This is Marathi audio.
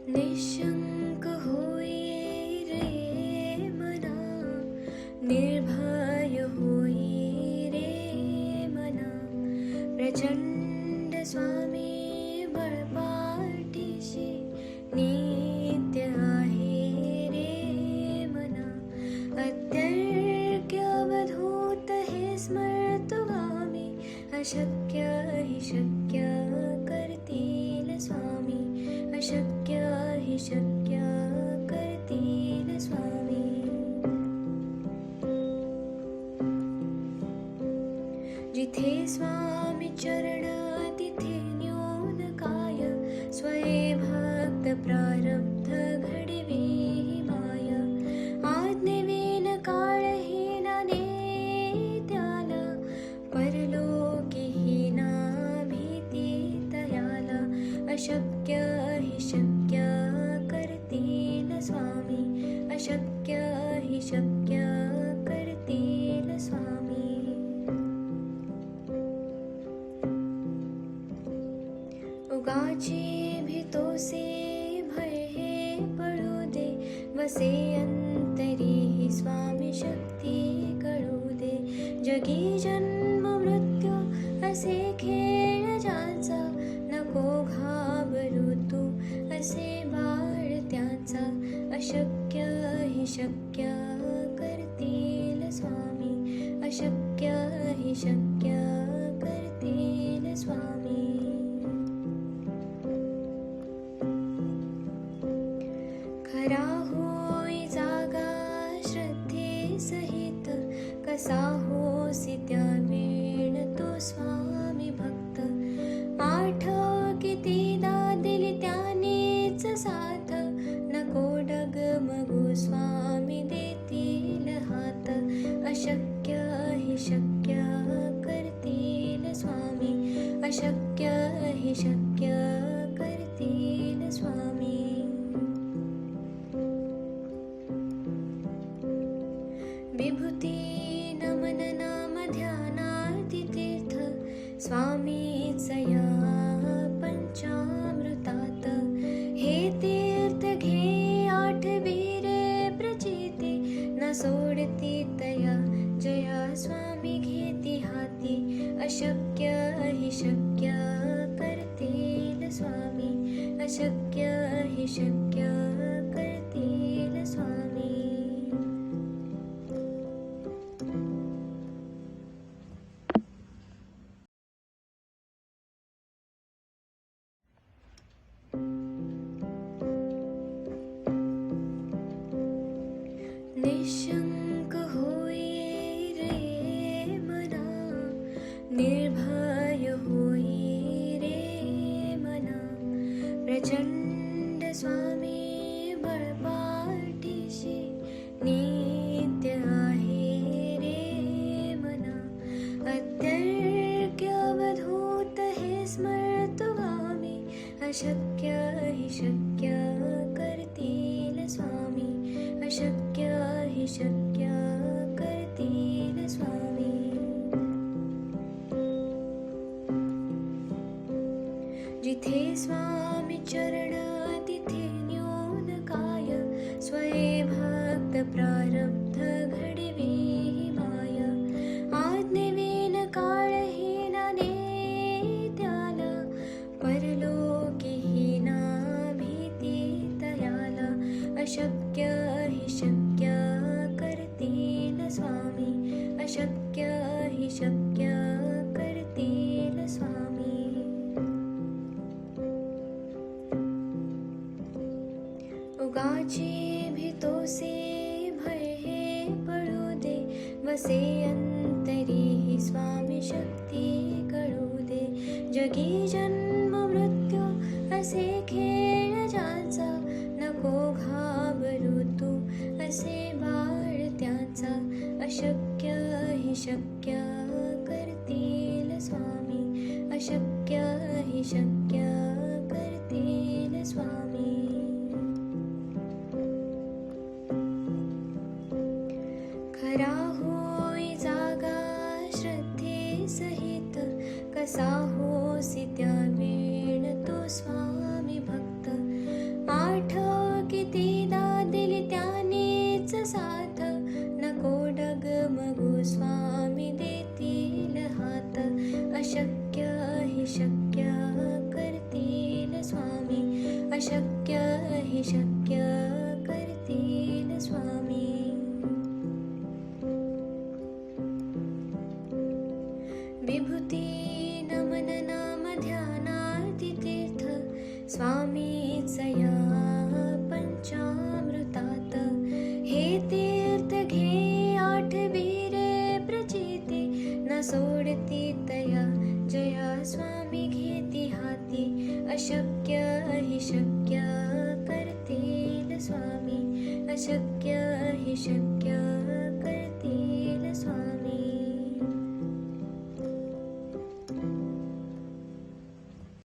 निशंक होई रे मना, निर्भय होई रे मना, प्रचंड स्वामी बळपाठीशी नित्य आहे रे मना. अत्यर्क्य अवधूत हे स्मर्तुगामी, अशक्य हि शक्य करतील स्वामी, अशक्य हि शक्य करतील स्वामी. जिथे स्वामी चरण तिथे न्यून काय, स्वये भक्त प्रारब्ध घडवी माय. आज्ञेविन काळहीना नेत्याला, परलोकीहीना भीती तयाला. अशक्य हि शक्य करतील स्वामी, अशक्य हि शक्य करतील स्वामी. उगाची भीतोसे भय हे पळू दे, वसे अंतरी ही स्वामी शक्ती कळू दे. जगी जन्म मृत्यू असे खेळ ज्याचा, नको घाबरू तू असे बाळ त्याचा. अशक्य हि शक्य करतील स्वामी, अशक्य हि शक्य करतील स्वामी. खरा होई जागा श्रद्धे सहित, कसा होसी त्या वेळ तो स्वामी भक्त. आठव कितीदा दिली त्यानेच साथ, नको डगमगू स्वामी देतील हात. अशक्य हि शक्य करतील स्वामी, अशक्य हि शक्य करतील स्वामी. विभूती नमन नाम ध्यानार्ती तीर्थ, स्वामीच या पंचामृतात. हे तीर्थ घे आठवी रे प्रचिती, न सोडती तया जया स्वामी घेती हाती. अशक्य हि शक्य करतील स्वामी, अशक्य हि शक्य करतील स्वामी. निशंक होई रे मना, निर्भय होई रे मना, प्रचंड स्वामी बळपाठीशी नित्य आहे रे मना. अत्यर्क्य अवधूत हे स्मर्तुगामी, अशक्य हि शक्य करतील स्वामी, अशक्य हि शक्य करतील स्वामी. जिथे स्वामी चरण तिथे न्यून काय, स्वये भक्त प्रारब्ध घडवी माय. आज्ञेविन काळहीना नेत्याला, परलोकीहीना भीती तयाला. अशक्य हि शक्य करतील स्वामी, अशक्य हि शक्य करतील स्वामी. उगाची भीतोसे भय हे पळू दे, वसे अंतरी ही स्वामी शक्ती कळू दे. जगी जन्म मृत्यू असे खेळ ज्याचा, नको घाबरू तू असे बाळ त्याचा. अशक्य हि शक्य करतील स्वामी, अशक्य हि शक्य करतील स्वामी. खरा होई जागा श्रद्धे सहित, कसा होसी त्या वेळ तो स्वामी भक्त. आठव कितीदा दिली त्यानेच साथ, नको डगमगू स्वामी देतील हात. अशक्य हि शक्य करतील स्वामी, अशक्य हि शक्य करतील स्वामी. विभूती नमन नाम ध्यानार्ती तीर्थ, स्वामीच